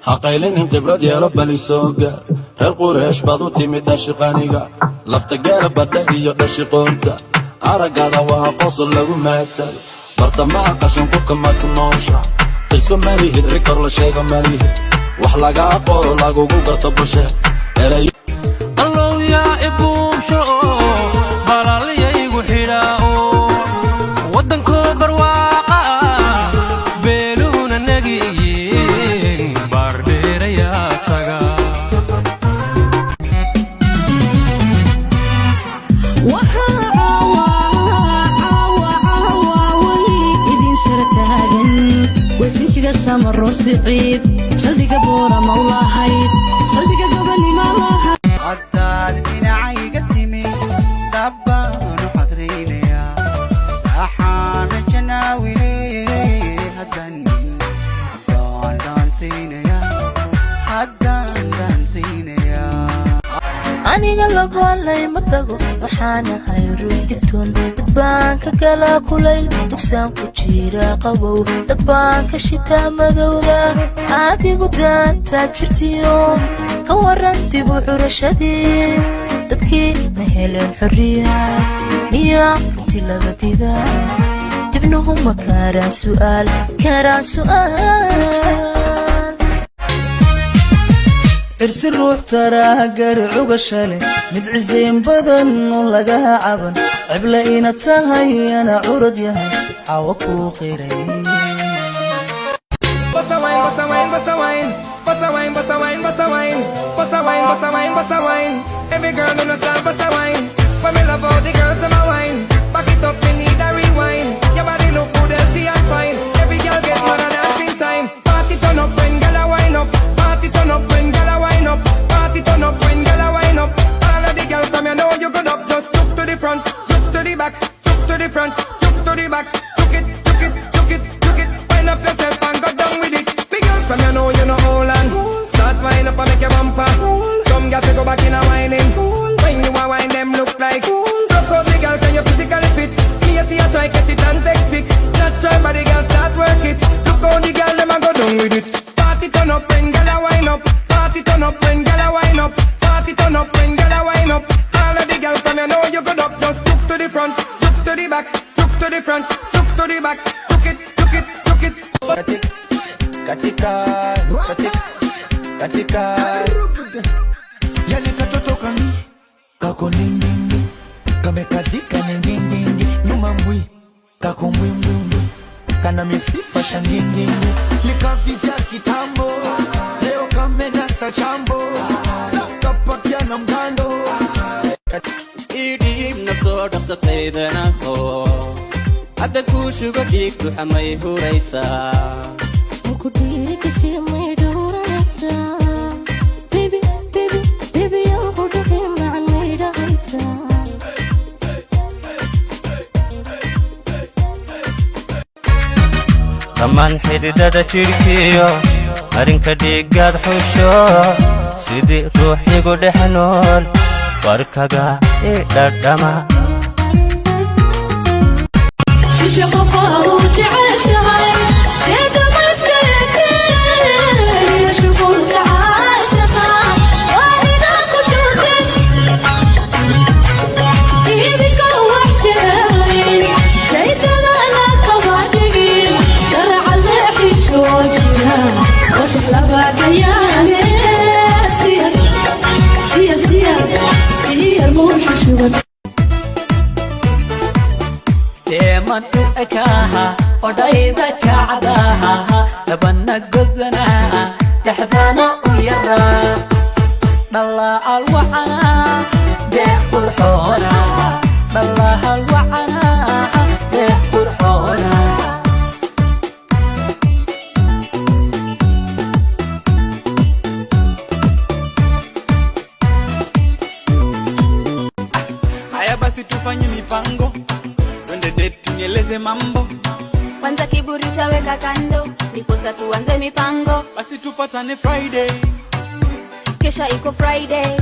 haqaylinin khibrad yeelo bali soo gaar reer qureesh baad u timid dhashiqaniga lafta gaara badha iyo dhashiqoonta araggaada waa qosol lagu maadsado bartamaha qashinqubka marka noosha qiso malihid rikor la sheego malihid wax laga aqoon lagugu garto bulshe allow yaa ibuusho balaalayaygu xidhaao waddankoo barwaaqa beeluhuna nagiyiin baardheerayaa taga وسنشيغا سامر سعيد سلديغا بورا مولاهيد سلديغا قبني مالها عداد دينعي قدمي دبان وحضرينيا أحان جناوي هدان دان دانتينيا هدان دانتينيا aniga labaalay ma tago waxaana hayru digtoon dadbaan ka kala kulay dugsaan ku jira qabow dadbaan ka shitaa madowga adigu daantaa jirtiyo ka waran dib u curashadii dadkii ma heleen xorriya miya runtii laga didaa dibnuhu ma karaan su'aal ارسل روح ترى قرع وقشله مدعزين بدن ولقاها عبن عبلينا تهي انا عرض يهي عوكو خيرين بسوين بسوين بسوين بسوين بسوين بسوين بسوين بسوين بسوين every girl in the style bسوين when me love all the girls in my wine back it up me need a rewind your body look good healthy and fine every girl get mad at dancing time party turn up when girl a wine up party turn up when girl a wine up party turn up when girl a wine up all of the girls from you know you good up just look to the front look to the back look to the front look to the back look it look it look it look it wind up yourself and go down with it big girls from you know hold on start wind up and make your bumper some girls to go back in a whining when you a wine them look like rock out the girls and you physically fit me a tea try catch it and take it natural body girls start work it look how the girls them a go down with it party turn up when girl a wine up party turn up when girl a wine up party turn up when girl a wine up all of the girls from you know you good up just look to the front look to the back look to the front look to the back look it look it look it katika katika yale katoto kami kako nindindi kamekazika nindindi nyuma mbwi kako mbwi kana misifa shangindi likavizia kitambo leo kamenasa chambo kapakia na mgando idib nafto dhaqsataydanaho hadda kuushuga dhiigtu xamay huraysaa ku dhiiri kashi may dhuraysaa baby baby baby yaa ku dhaqin macan may dhaqaysaa dhammaan xididada jirhkiyo arrinka dhiiggaad xusho sidii ruux igu dhex nool warkaga i dhadhama deeman u ekaaha odhayda kacdaha dhabanna godana dhexdana u yaraa dhallaacal wacana deeq qurxoona dhallaacal wacana deeq qurxoona haya basi tufanye mipango twende date tunyeleze mambo kwanza kiburi taweka kando ndiposa tuanze mipango basi tupatane Friday kesha iko Friday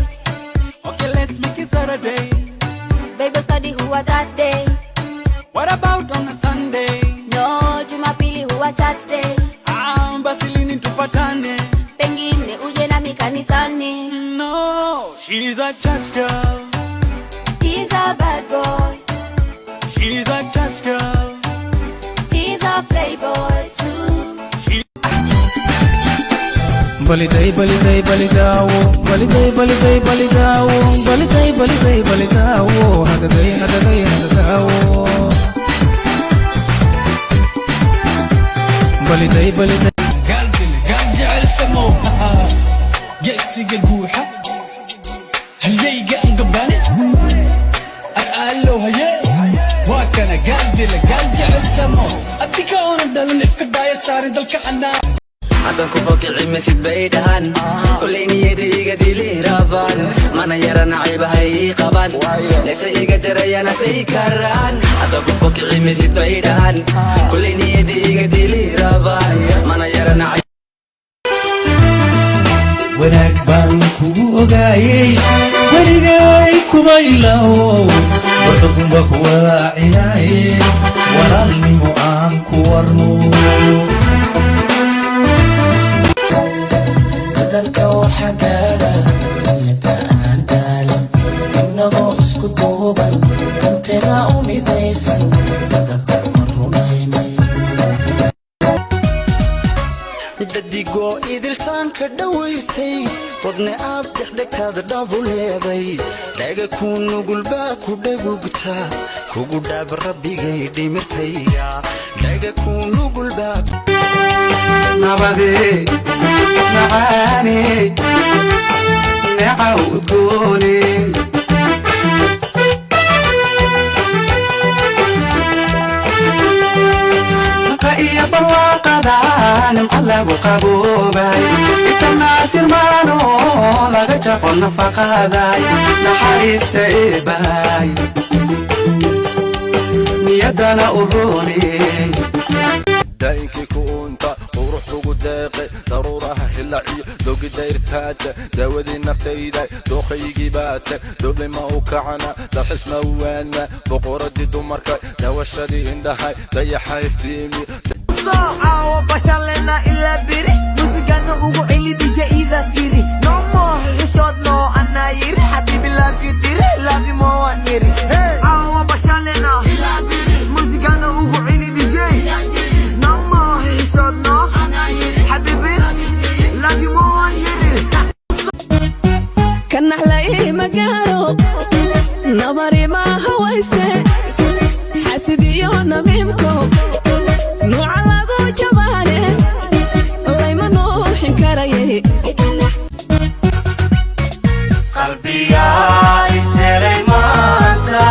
okay let's make it Saturday baby study huwa that day what about on a Sunday no Jumapili huwa church day basi lini tupatane pengi kanisani. No, she's a church girl. He's a bad boy. She's a church girl. He's a playboy too. baliday baliday balidawo baliday baliday balidawo baliday baliday balidawo hadaday hadaday hadadawo baliday baliday قال جعل سمو جيسي قوحة هل جاي قنقباني أرقالو هيا واكنا قال جعل سمو أديك أونا دلن إفكدا يساري دلك عنا عدن كفوك عمسيد بيدهان كل نيدي إيقادي لي رابان مانا يرانا عيبها إيقابان ليس إيقاد ريانا تيكاران عدن كفوك عمسيد بيدهان كل نيدي إيقادي لي رابان مانا يرانا عيبها wanaag baan kugu ogaayey weligay kuma ilaawo wadadunba ku walaacinaaye walaalnimo aan ku warno dadalka waxa gaadha niyada aan daalan inagoo isku duuban danteena u midaysan dadabka ma rumaynay dadigoo idiltaanka dhawaystay wadne aad dhexdhegtaada dhaabu leeday dhaga ku nugulbaa ku dhagugtaa kugu dhaab rabbigay dhimirkayga dhaga ku nugulbaa nabade macaane neecaw udgoone iyo barwaaqadan lagu qaboobay itanaasir maano laga jaqo nafaqaday naxariista eebay niyadana urooney daa'inkii ku uunta qurux ugu deeqay daruuraha hilaciyo dogida irtaata daawadii naftayda dooqaygii baata doblima u kacana dalxisma waana boqoradii dumarka dawashadii indhahay dayaxa iftiimi عاو بشر لنا إلا بري موسيقانا ugu celi DJ إذا فيري No more حشود no أنا يري حبيبي love you تيري love you more ونيري عاو بشر لنا إلا بري موسيقانا ugu celi DJ No more حشود no أنا يري حبيبي love you more ونيري كان أحلى مقالو نظري ما هويسته حاسدي يوم نميمكو قلبي يا سليمانتا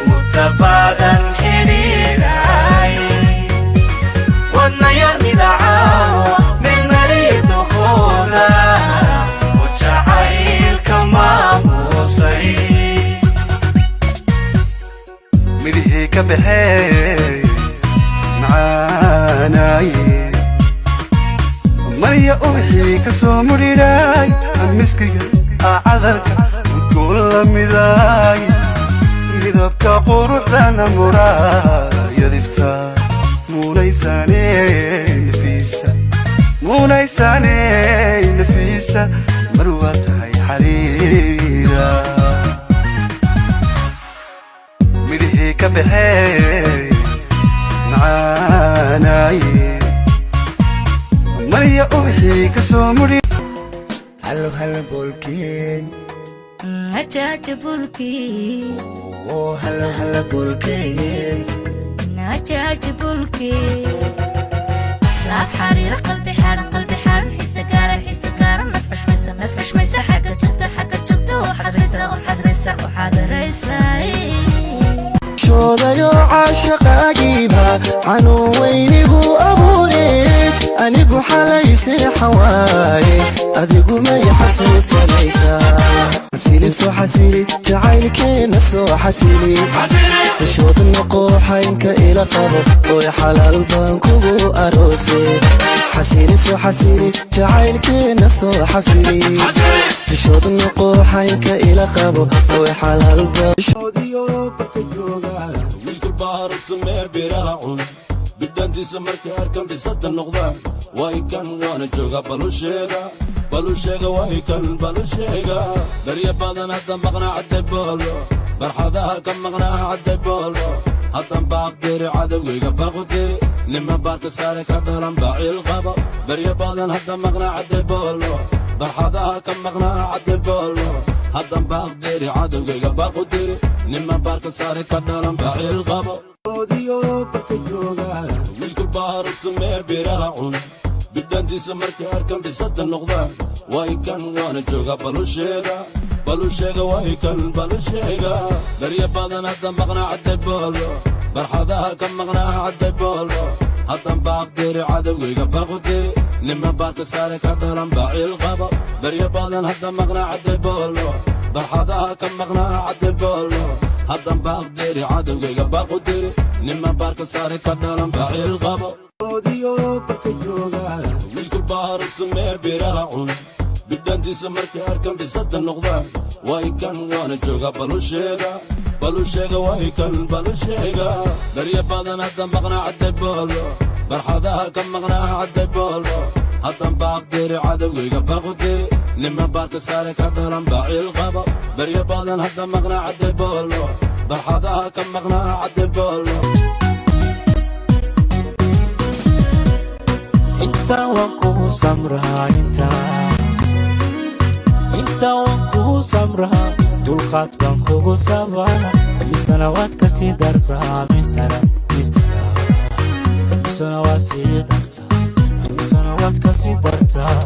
متبادا حريراي وانا يرمي دعاو من مريد خوذا وجعيل كما موسي midhihii ka baxay macaanaay marya ubaxii ka soo mudhiray miskiga cadarka udgoon la midaay midabka quruxdana muraayadifta muunaysaane nafiisa mar waa tahay xariira midhihii ka baxay macaanaay marya ubaxii ka soo mudhiray هلو هلا بولكي هجاج بولكي هلو هلا بولكي هجاج بولكي لاف حرير قلبي حار حس كار نفرش ميسة حاجة جبته وحد ريسة شوضيو عاشق أجيبها عنو وينيقو أبوني أنيقو حلايسي حواي أديقو ما يحسوس ليسا حسيلي سو حسيلي تعايلك نسو حسيلي تشوط النقوحة إنك إلى قبو ويا حلال بانكو أروسي حسيلي سو حسيلي تعايلك نسو حسيلي تشوط النقوحة إنك إلى قبو ويا حلال بانكو wiilka bahar samee biraha cun bidaantiisa markay arkan bisada noqdaan waa inkan waana jooga balusheeda بلوشيغا وهيكن بلوشيغا دريا بدن هدا مقنع عدي بولو برحدها كم مقنع عدي بولو هدا باقدري عدويغا باقدري لما بارك ساري كدلن باعي الغابة دريا بدن هدا مقنع عدي بولو برحدها كم مقنع عدي بولو هدا باقدري عدويغا باقدري لما بارك ساري كدلن باعي الغابة ويلك البحر السمير بيراعون بدانتيسا markii arkan bisada noqdaan way kan waana jooga balusheega way kan balusheega darya badan hadda maqnaa cadday boolo barxadaha ka maqnaa cadday boolo haddan baaqdiri cadowgayga baaqudiri nima baarka saare ka dhalan baacil qaba darya badan hadda maqnaa cadday boolo barxadaha ka maqnaa cadday boolo haddan baaqdiri cadowgayga baaqudiri nima baarka saare ka dhalan baacil qaba ويلك البحر السمير بيراعون بدانتيسا markii arkan bisada noqdaan way kan waana jooga balusheega way kan balusheega darya badan hadda maqnaa cadday boolo barxadaha ka maqnaa cadday boolo haddan baaqdiri cadowgayga baaqudiri nima baarka saare ka dhalan baacil qaba darya badan hadda maqnaa cadday boolo barxadaha ka maqnaa cadday boolo انت وانكو سمرها انت وانكو سمرها دول قاد وانكو سمرها بسنوات كسي درسها بسنوات كسي درسها